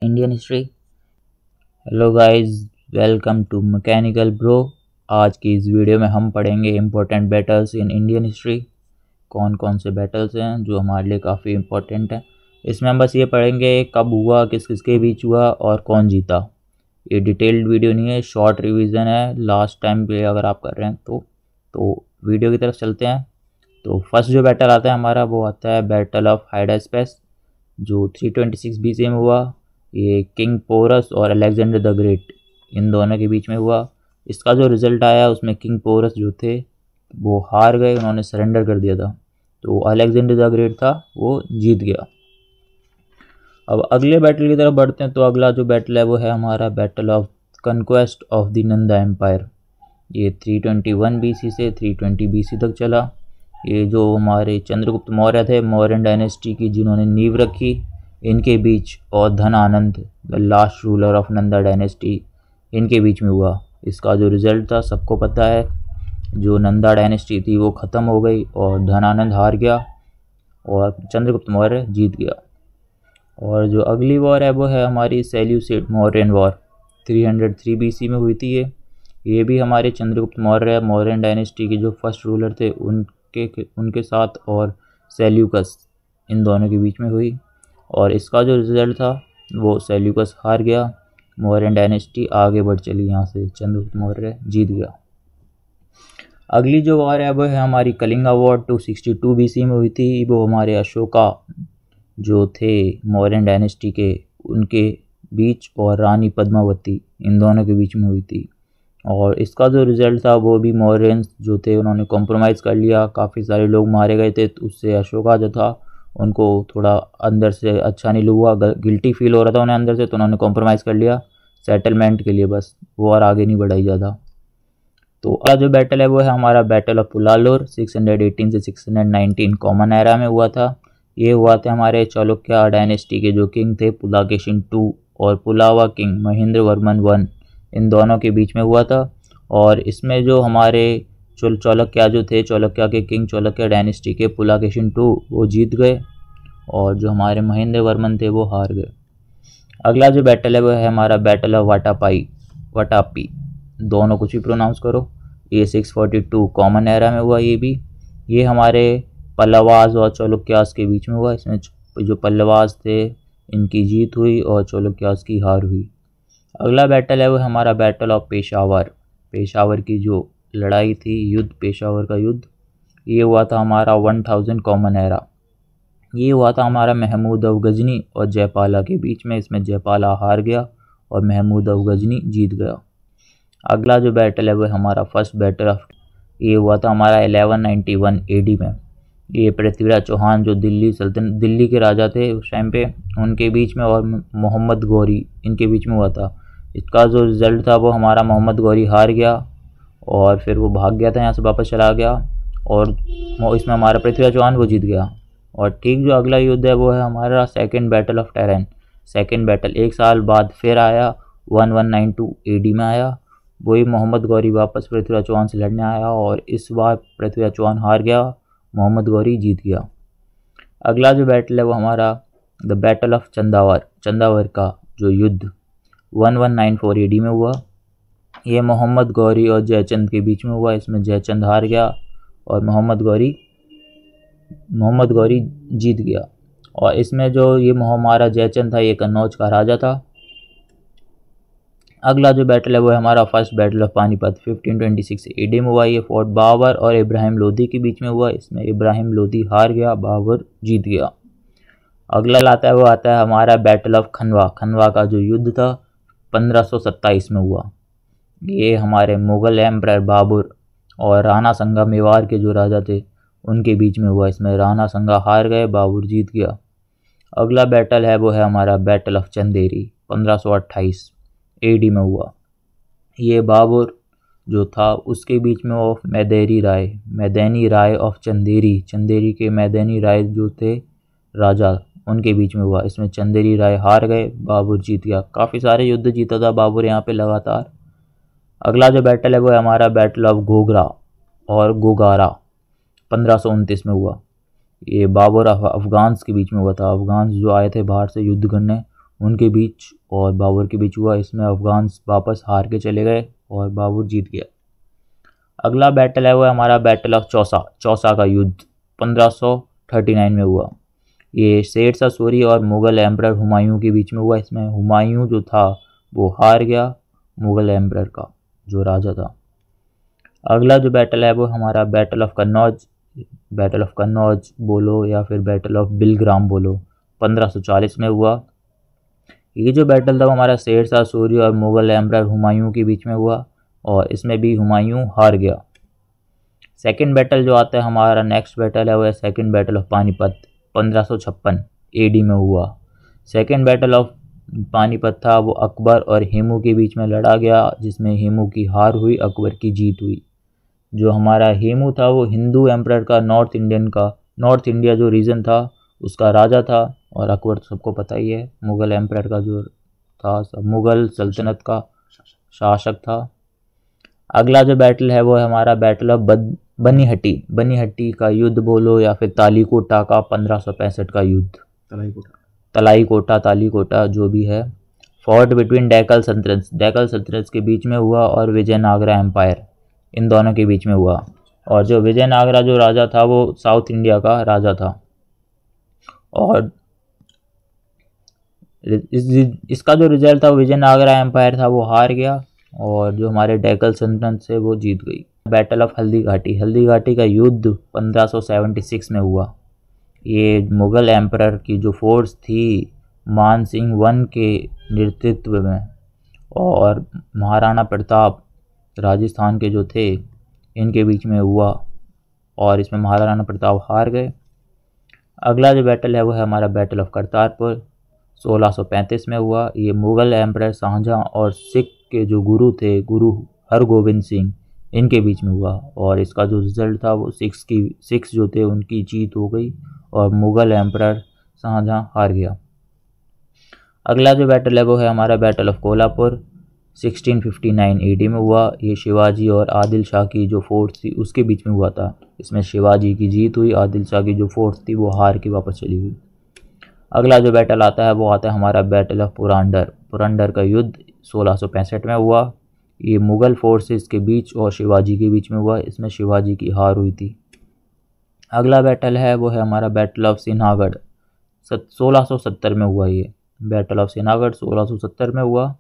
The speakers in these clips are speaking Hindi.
Indian history. Hello guys, welcome to mechanical bro. आज की इस वीडियो में हम पढ़ेंगे important battles in Indian history. कौन कौन से बैटल्स हैं जो हमारे लिए काफ़ी इम्पोर्टेंट हैं। इसमें हम बस ये पढ़ेंगे कब हुआ, किस किस के बीच हुआ और कौन जीता। ये डिटेल्ड वीडियो नहीं है, शॉर्ट रिवीजन है लास्ट टाइम पे अगर आप कर रहे हैं तो वीडियो की तरफ चलते हैं। तो फर्स्ट जो बैटल आता है हमारा वो आता है बैटल ऑफ हाइडास्पेस, जो 326 BC में हुआ। ये किंग पोरस और अलेक्जेंडर द ग्रेट इन दोनों के बीच में हुआ। इसका जो रिज़ल्ट आया उसमें किंग पोरस जो थे वो हार गए, उन्होंने सरेंडर कर दिया था। तो अलेक्जेंडर द ग्रेट था वो जीत गया। अब अगले बैटल की तरफ बढ़ते हैं। तो अगला जो बैटल है वो है हमारा battle of conquest of the Nanda empire. ये 321 BC से 320 BC तक चला। ये जो हमारे चंद्रगुप्त मौर्य थे, मौर्यन डायनेस्टी की जिन्होंने नींव रखी, इनके बीच और Dhana Nanda the last ruler of Nanda dynasty इनके बीच में हुआ। इसका जो रिज़ल्ट था सबको पता है, जो नंदा डायनेस्टी थी वो ख़त्म हो गई और धन आनंद हार गया और चंद्रगुप्त मौर्य जीत गया। और जो अगली वॉर है वो है हमारी सेल्यूसिड मौर्यन वॉर, 303 BC में हुई थी। ये भी हमारे चंद्रगुप्त मौर्य मौर्यन डायनेस्टी के जो फर्स्ट रूलर थे उनके साथ और सेल्यूकस इन दोनों के बीच में हुई। और इसका जो रिज़ल्ट था वो सेल्यूकस हार गया, मौर्यन डायनेस्टी आगे बढ़ चली, यहाँ से चंद्रगुप्त मौर्य जीत गया। अगली जो वॉर है वो है हमारी कलिंगा वॉर, 262 BC में हुई थी। वो हमारे अशोका जो थे मौर्यन डायनेस्टी के, उनके बीच और रानी पद्मावती इन दोनों के बीच में हुई थी। और इसका जो रिज़ल्ट था वो भी मौर्यंस जो थे उन्होंने कॉम्प्रोमाइज़ कर लिया, काफ़ी सारे लोग मारे गए थे। तो उससे अशोका जो था उनको थोड़ा अंदर से अच्छा नहीं हुआ, गिल्टी फील हो रहा था उन्हें अंदर से, तो उन्होंने कॉम्प्रोमाइज़ कर लिया सेटलमेंट के लिए, बस वॉर आगे नहीं बढ़ाई ज़्यादा। तो अगला जो बैटल है वो है हमारा बैटल ऑफ पुलालोर, 618 से 619 कॉमन एरा में हुआ था। ये हुआ था हमारे चालुक्य डायनेस्टी के जो किंग थे पुलाकेशिन II और पुलावा किंग महेंद्र वर्मन I इन दोनों के बीच में हुआ था। और इसमें जो हमारे चालुक्य जो थे, चालुक्य के किंग चालुक्य डायनेस्टी के पुलाकेशिन II वो जीत गए और जो हमारे महेंद्र वर्मन थे वो हार गए। अगला जो बैटल है वो है हमारा बैटल ऑफ वाटापी, दोनों कुछ भी प्रोनाउंस करो। ये 642 कॉमन एरा में हुआ। ये हमारे पल्लवास और चालुक्यास के बीच में हुआ। इसमें जो पल्लवास थे इनकी जीत हुई और चालुक्यास की हार हुई। अगला बैटल है वो हमारा बैटल ऑफ पेशावर की जो लड़ाई थी, युद्ध, पेशावर का युद्ध, ये हुआ था हमारा 1000 कॉमन एरा। ये हुआ था हमारा महमूद ऑफ गजनी और जयपाला के बीच में। इसमें जयपाला हार गया और महमूद ऑफ गजनी जीत गया। अगला जो बैटल है वो हमारा फर्स्ट बैटल ऑफ, ये हुआ था हमारा 1191 AD में। ये पृथ्वीराज चौहान जो दिल्ली के राजा थे उस टाइम पे, उनके बीच में और मोहम्मद गौरी इनके बीच में हुआ था। इसका जो रिज़ल्ट था वो हमारा मोहम्मद गौरी हार गया और फिर वो भाग गया था, यहाँ से वापस चला गया और इसमें हमारा पृथ्वीराज चौहान वो जीत गया। और ठीक जो अगला युद्ध है वो है हमारा second battle of terrain. Second battle 1 साल बाद फिर आया, 1192 AD में आया। वही मोहम्मद गौरी वापस पृथ्वीराज चौहान से लड़ने आया और इस बार पृथ्वीराज चौहान हार गया, मोहम्मद गौरी जीत गया। अगला जो बैटल है वो हमारा द बैटल ऑफ चंदावर का जो युद्ध 1194 AD में हुआ। ये मोहम्मद गौरी और जयचंद के बीच में हुआ। इसमें जयचंद हार गया और मोहम्मद गौरी जीत गया। और इसमें जो ये हमारा जयचंद था ये कन्नौज का राजा था। अगला जो बैटल है वो है हमारा first battle of Panipat, 1526 AD में हुआ। ये फोर्ट बाबर और इब्राहिम लोदी के बीच में हुआ। इसमें इब्राहिम लोदी हार गया, बाबर जीत गया। अगला आता है हमारा बैटल ऑफ खनवा का जो युद्ध था 1527 में हुआ। ये हमारे मुग़ल एम्परर बाबर और राणा संगा मेवाड़ के जो राजा थे उनके बीच में हुआ। इसमें राणा संगा हार गए, बाबर जीत गया। अगला बैटल है वो है हमारा बैटल ऑफ चंदेरी, 1528 AD में हुआ। ये बाबर जो था उसके बीच में ऑफ मैदेनी राय ऑफ चंदेरी के मैदेनी राय जो थे राजा उनके बीच में हुआ। इसमें चंदेरी राय हार गए, बाबर जीत गया। काफ़ी सारे युद्ध जीता था बाबर यहाँ पे लगातार। अगला जो बैटल है वो है हमारा बैटल ऑफ घोघरा और गोगारा, 1529 में हुआ। ये बाबर अफगान्स के बीच में हुआ था। अफगान्स जो आए थे बाहर से युद्ध करने, उनके बीच और बाबर के बीच हुआ। इसमें अफगान वापस हार के चले गए और बाबर जीत गया। अगला बैटल है वो हमारा बैटल ऑफ चौसा। चौसा का युद्ध 1539 में हुआ। ये शेर शाह सूरी और मुग़ल एम्परर हुमायूं के बीच में हुआ। इसमें हुमायूं जो था वो हार गया मुग़ल एम्परर का जो राजा था। अगला जो बैटल है वो हमारा battle of Kannauj. Battle of Kannauj बोलो या फिर बैटल ऑफ बिलग्राम बोलो, 1540 में हुआ। ये जो बैटल था वो हमारा शेर शाह सूरी और मुग़ल एम्परर हुमायूं के बीच में हुआ और इसमें भी हुमायूं हार गया। सेकंड बैटल जो आता है हमारा नेक्स्ट बैटल है वो है second battle of Panipat, 1556 AD में हुआ। सेकंड बैटल ऑफ पानीपत था वो अकबर और हेमू के बीच में लड़ा गया, जिसमें हेमू की हार हुई, अकबर की जीत हुई। जो हमारा हेमू था वो हिंदू एम्परर का नॉर्थ इंडिया जो रीजन था उसका राजा था और अकबर तो सबको पता ही है मुग़ल एम्परर का जो था, मुग़ल सल्तनत का शासक था। अगला जो बैटल है वो है हमारा बैटल ऑफ बनीहट्टी का युद्ध बोलो या फिर तालीकोटा का 1565 का युद्ध, तालीकोटा जो भी है। फॉर्ट बिटवीन डेक्कन सल्तनत के बीच में हुआ और विजयनगरा एम्पायर, इन दोनों के बीच में हुआ। और जो विजयनगरा जो राजा था वो साउथ इंडिया का राजा था और इसका जो रिजल्ट था विजयनगरा एम्पायर था वो हार गया और जो हमारे डेक्कन सल्तनत से वो जीत गई। बैटल ऑफ हल्दी घाटी का युद्ध 1576 में हुआ। ये मुग़ल एम्परर की जो फोर्स थी मान सिंह वन के नेतृत्व में और महाराणा प्रताप राजस्थान के जो थे इनके बीच में हुआ और इसमें महाराणा प्रताप हार गए। अगला जो बैटल है वो है हमारा बैटल ऑफ करतारपुर, 1635 में हुआ। ये मुग़ल एम्परर शाहजहां और सिख के जो गुरु थे, गुरु हरगोबिंद सिंह, इनके बीच में हुआ और इसका जो रिज़ल्ट था वो सिक्स जो थे उनकी जीत हो गई और मुग़ल एम्परर शाहजहां हार गया। अगला जो बैटल है वो है हमारा बैटल ऑफ कोल्हापुर, 1659 एडी में हुआ। ये शिवाजी और आदिल शाह की जो फोर्स थी उसके बीच में हुआ था। इसमें शिवाजी की जीत हुई, आदिल शाह की जो फोर्स थी वो हार के वापस चली गई। अगला जो बैटल आता है वो आता है हमारा बैटल ऑफ पुरंदर का युद्ध 1665 में हुआ। ये मुग़ल फोर्सेस के बीच और शिवाजी के बीच में हुआ। इसमें शिवाजी की हार हुई थी। अगला बैटल है वो है हमारा बैटल ऑफ सिन्हागढ़, 1670 में हुआ। ये बैटल ऑफ सिन्हागढ़ 1670 में हुआ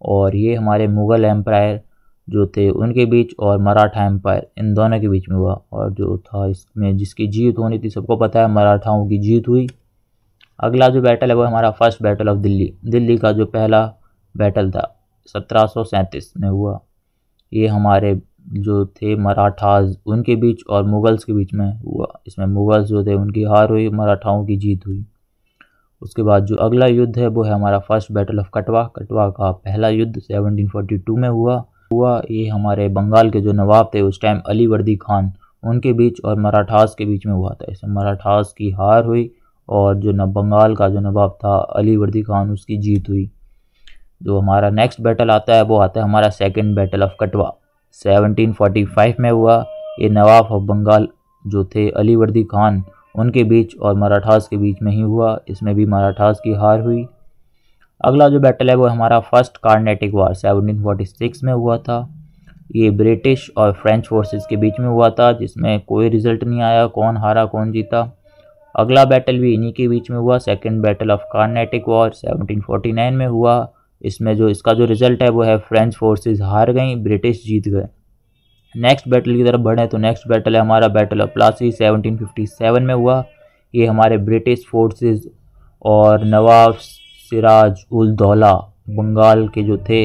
और ये हमारे मुग़ल एम्पायर जो थे उनके बीच और मराठा एम्पायर, इन दोनों के बीच में हुआ। और जो था इसमें जिसकी जीत होनी थी सबको पता है, मराठाओं की जीत हुई। अगला जो बैटल है वो हमारा फर्स्ट बैटल ऑफ दिल्ली का जो पहला बैटल था 1737 में हुआ। ये हमारे जो थे मराठास उनके बीच और मुग़ल्स के बीच में हुआ। इसमें मुग़ल्स जो थे उनकी हार हुई, मराठाओं की जीत हुई। उसके बाद जो अगला युद्ध है वो है हमारा फर्स्ट बैटल ऑफ कटवा का पहला युद्ध 1742 में हुआ। ये हमारे बंगाल के जो नवाब थे उस टाइम अलीवर्दी खान, उनके बीच और मराठास के बीच में हुआ था। इसमें मराठास की हार हुई और जो बंगाल का जो नवाब था अलीवर्दी खान, उसकी जीत हुई। जो हमारा नेक्स्ट बैटल आता है वो आता है हमारा सेकंड बैटल ऑफ कटवा, 1745 में हुआ। ये नवाब ऑफ बंगाल जो थे अलीवर्दी खान, उनके बीच और मराठास के बीच में ही हुआ। इसमें भी मराठास की हार हुई। अगला जो बैटल है वो हमारा फर्स्ट कार्नेटिक वार 1746 में हुआ था। ये ब्रिटिश और फ्रेंच फोर्सेस के बीच में हुआ था, जिसमें कोई रिजल्ट नहीं आया कौन हारा कौन जीता। अगला बैटल भी इन्हीं के बीच में हुआ, second battle of Carnatic war 1749 में हुआ। इसमें जो इसका जो रिजल्ट है वो है फ्रेंच फोर्सेस हार गई, ब्रिटिश जीत गए। नेक्स्ट बैटल की तरफ बढ़े तो नेक्स्ट बैटल है हमारा बैटल ऑफ प्लासी 1757 में हुआ। ये हमारे ब्रिटिश फोर्सेस और नवाब सिराज उल दौला बंगाल के जो थे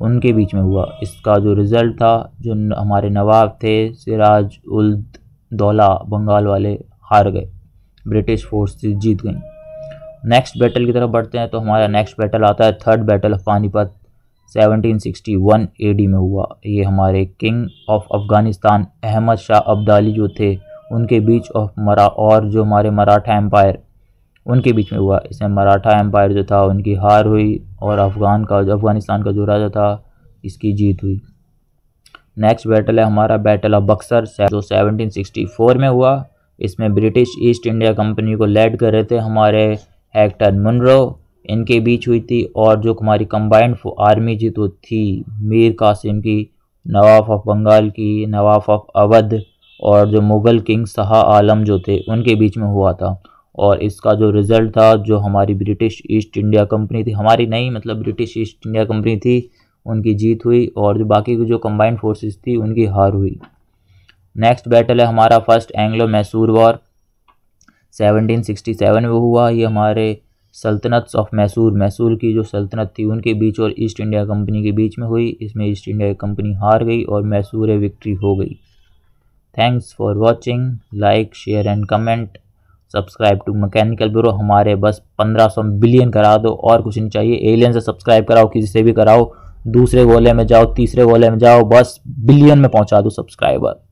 उनके बीच में हुआ। इसका जो रिज़ल्ट था, जो हमारे नवाब थे सिराज उल दौला बंगाल वाले हार गए, ब्रिटिश फोर्सेस जीत गई। नेक्स्ट बैटल की तरफ बढ़ते हैं तो हमारा नेक्स्ट बैटल आता है third battle of Panipat 1761 AD में हुआ। ये हमारे किंग ऑफ अफ़गानिस्तान अहमद शाह अब्दाली जो थे उनके बीच और जो हमारे मराठा एम्पायर उनके बीच में हुआ। इसमें मराठा एम्पायर जो था उनकी हार हुई और अफ़गानिस्तान का जो राजा था इसकी जीत हुई। नेक्स्ट बैटल है हमारा बैटल ऑफ बक्सर जो 1764 में हुआ। इसमें ब्रिटिश ईस्ट इंडिया कंपनी को लेड कर रहे थे हमारे हेक्टर मुनरो। इनके बीच हुई थी। और जो हमारी कंबाइंड आर्मी जी तो थी मीर कासिम की, नवाब ऑफ बंगाल की, नवाब ऑफ अवध और जो मुग़ल किंग शाह आलम जो थे उनके बीच में हुआ था। और इसका जो रिज़ल्ट था, जो हमारी ब्रिटिश ईस्ट इंडिया कंपनी थी, हमारी नहीं मतलब ब्रिटिश ईस्ट इंडिया कंपनी थी, उनकी जीत हुई और जो बाकी की जो कंबाइंड फोर्सेस थी उनकी हार हुई। नेक्स्ट बैटल है हमारा फर्स्ट एंग्लो मैसूर वॉर, 1767 में हुआ। ये हमारे सल्तनत ऑफ मैसूर, मैसूर की जो सल्तनत थी उनके बीच और ईस्ट इंडिया कंपनी के बीच में हुई। इसमें ईस्ट इंडिया कंपनी हार गई और मैसूर विक्ट्री हो गई। Thanks for watching, like share and comment, subscribe to mechanical bureau. हमारे बस 1500 बिलियन करा दो और कुछ नहीं चाहिए। एलियन से सब्सक्राइब कराओ, किसी से भी कराओ, दूसरे गोले में जाओ, तीसरे गोले में जाओ, बस बिलियन में पहुंचा दो सब्सक्राइबर।